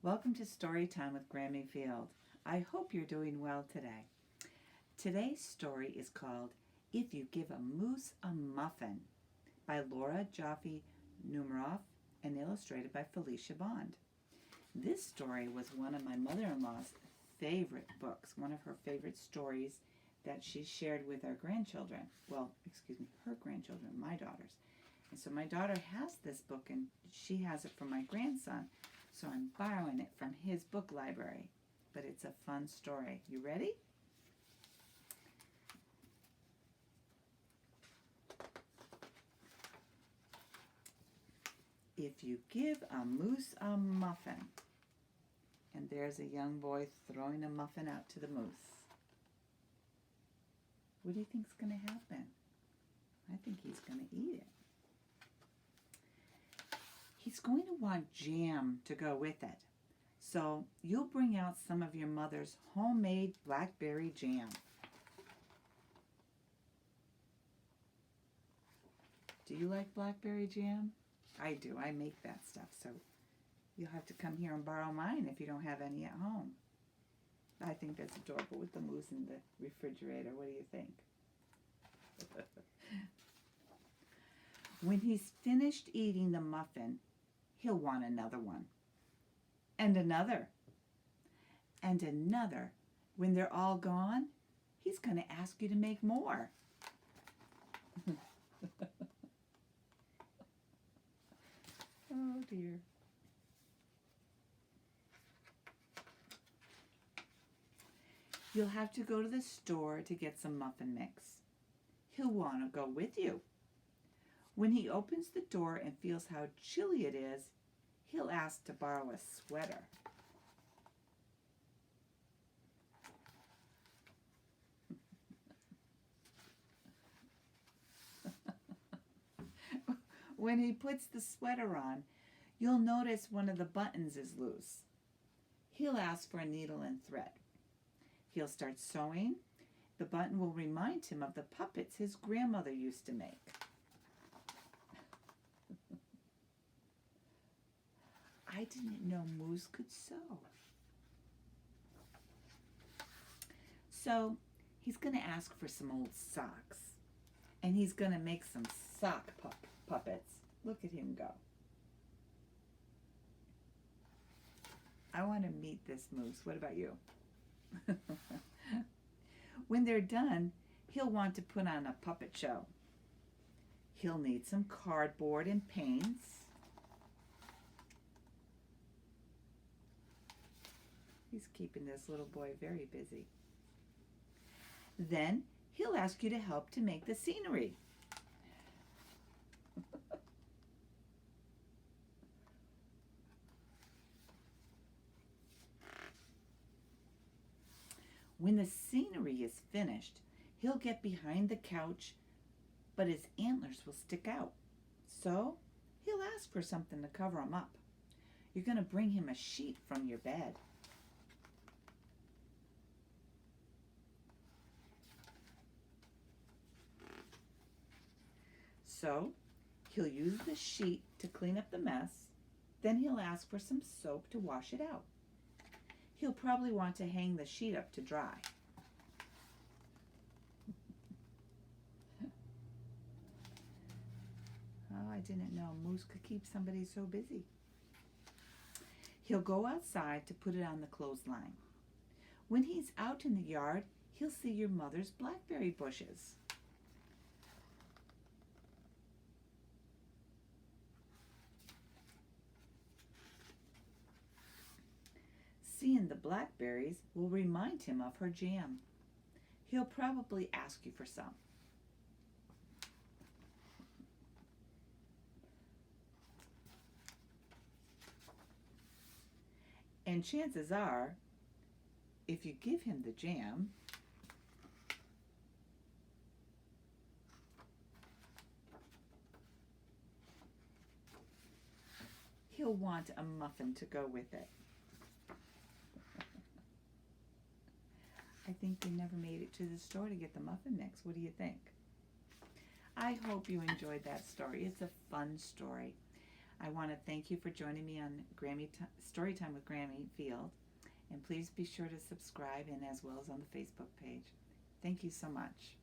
Welcome to Story Time with Grammy Field. I hope you're doing well today. Today's story is called If You Give a Moose a Muffin by Laura Joffre Numeroff and illustrated by Felicia Bond. This story was one of my mother-in-law's favorite books, one of her favorite stories that she shared with our grandchildren. Her grandchildren, my daughters. And so my daughter has this book and she has it from my grandson. So I'm borrowing it from his book library. But it's a fun story. You ready? If you give a moose a muffin. And there's a young boy throwing a muffin out to the moose. What do you think's going to happen? I think he's going to eat it. He's going to want jam to go with it. So you'll bring out some of your mother's homemade blackberry jam. Do you like blackberry jam? I do. I make that stuff. So you'll have to come here and borrow mine if you don't have any at home. I think that's adorable with the moose in the refrigerator. What do you think? When he's finished eating the muffin, he'll want another one. And another. And another. When they're all gone, he's going to ask you to make more. Oh dear. You'll have to go to the store to get some muffin mix. He'll want to go with you. When he opens the door and feels how chilly it is, he'll ask to borrow a sweater. When he puts the sweater on, you'll notice one of the buttons is loose. He'll ask for a needle and thread. He'll start sewing. The button will remind him of the puppets his grandmother used to make. I didn't know moose could sew. So he's going to ask for some old socks. And he's going to make some sock puppets. Look at him go. I want to meet this moose. What about you? When they're done, he'll want to put on a puppet show. He'll need some cardboard and paints. He's keeping this little boy very busy. Then he'll ask you to help to make the scenery. When the scenery is finished, he'll get behind the couch, but his antlers will stick out. So he'll ask for something to cover him up. You're going to bring him a sheet from your bed. So he'll use the sheet to clean up the mess. Then he'll ask for some soap to wash it out. He'll probably want to hang the sheet up to dry. Oh, I didn't know Moose could keep somebody so busy. He'll go outside to put it on the clothesline. When he's out in the yard, he'll see your mother's blackberry bushes. Seeing the blackberries will remind him of her jam. He'll probably ask you for some. And chances are, if you give him the jam, he'll want a muffin to go with it. I think we never made it to the store to get the muffin mix. What do you think? I hope you enjoyed that story. It's a fun story. I want to thank you for joining me on Storytime with Grammy Field. And please be sure to subscribe, and as well as on the Facebook page. Thank you so much.